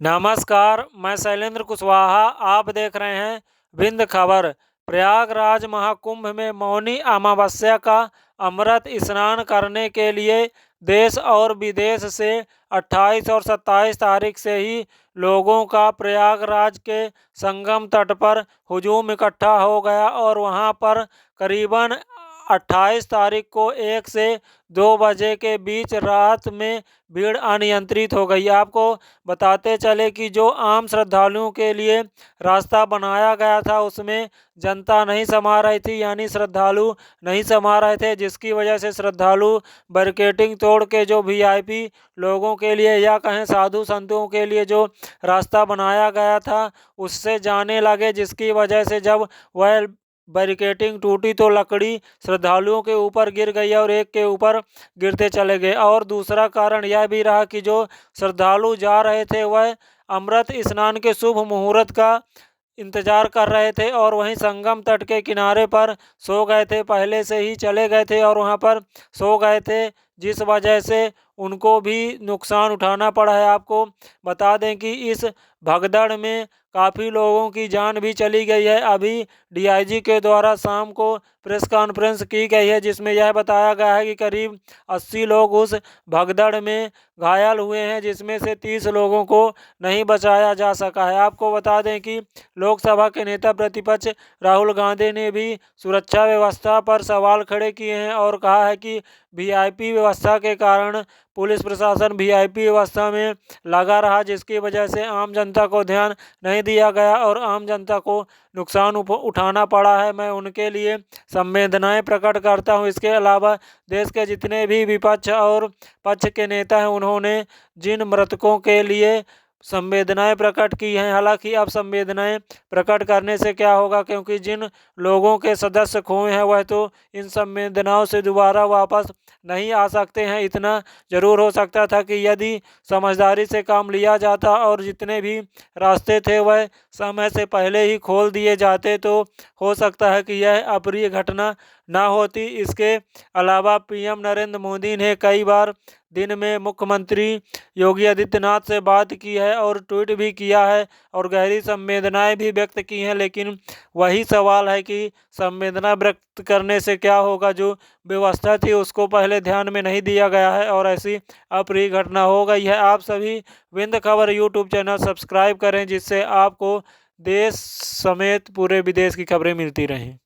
नमस्कार, मैं शैलेंद्र कुशवाहा। आप देख रहे हैं विंध्य खबर। प्रयागराज महाकुंभ में मौनी अमावस्या का अमृत स्नान करने के लिए देश और विदेश से 28 और 27 तारीख से ही लोगों का प्रयागराज के संगम तट पर हुजूम इकट्ठा हो गया और वहां पर करीबन 28 तारीख को 1 से 2 बजे के बीच रात में भीड़ अनियंत्रित हो गई। आपको बताते चले कि जो आम श्रद्धालुओं के लिए रास्ता बनाया गया था उसमें जनता नहीं समा रही थी, यानी श्रद्धालु नहीं समा रहे थे, जिसकी वजह से श्रद्धालु बैरिकेडिंग तोड़ के जो वीआईपी लोगों के लिए या कहें साधु संतों के लिए जो रास्ता बनाया गया था उससे जाने लगे, जिसकी वजह से जब वह बैरिकेडिंग टूटी तो लकड़ी श्रद्धालुओं के ऊपर गिर गई और एक के ऊपर गिरते चले गए। और दूसरा कारण यह भी रहा कि जो श्रद्धालु जा रहे थे वह अमृत स्नान के शुभ मुहूर्त का इंतजार कर रहे थे और वहीं संगम तट के किनारे पर सो गए थे, पहले से ही चले गए थे और वहां पर सो गए थे, जिस वजह से उनको भी नुकसान उठाना पड़ा है। आपको बता दें कि इस भगदड़ में काफ़ी लोगों की जान भी चली गई है। अभी डीआईजी के द्वारा शाम को प्रेस कॉन्फ्रेंस की गई है जिसमें यह बताया गया है कि करीब 80 लोग उस भगदड़ में घायल हुए हैं, जिसमें से 30 लोगों को नहीं बचाया जा सका है। आपको बता दें कि लोकसभा के नेता प्रतिपक्ष राहुल गांधी ने भी सुरक्षा व्यवस्था पर सवाल खड़े किए हैं और कहा है कि वीआईपी व्यवस्था के कारण पुलिस प्रशासन वीआईपी व्यवस्था में लगा रहा, जिसकी वजह से आम जनता को ध्यान नहीं दिया गया और आम जनता को नुकसान उठाना पड़ा है। मैं उनके लिए संवेदनाएं प्रकट करता हूं। इसके अलावा देश के जितने भी विपक्ष और पक्ष के नेता हैं उन्होंने जिन मृतकों के लिए संवेदनाएं प्रकट की हैं, हालांकि अब संवेदनाएं प्रकट करने से क्या होगा, क्योंकि जिन लोगों के सदस्य खोए हैं वह तो इन संवेदनाओं से दोबारा वापस नहीं आ सकते हैं। इतना जरूर हो सकता था कि यदि समझदारी से काम लिया जाता और जितने भी रास्ते थे वह समय से पहले ही खोल दिए जाते तो हो सकता है कि यह अप्रिय घटना ना होती। इसके अलावा पीएम नरेंद्र मोदी ने कई बार दिन में मुख्यमंत्री योगी आदित्यनाथ से बात की है और ट्वीट भी किया है और गहरी संवेदनाएं भी व्यक्त की हैं, लेकिन वही सवाल है कि संवेदना व्यक्त करने से क्या होगा, जो व्यवस्था थी उसको पहले ध्यान में नहीं दिया गया है और ऐसी अप्रिय घटना हो गई है। आप सभी विंध्य खबर यूट्यूब चैनल सब्सक्राइब करें, जिससे आपको देश समेत पूरे विदेश की खबरें मिलती रहें।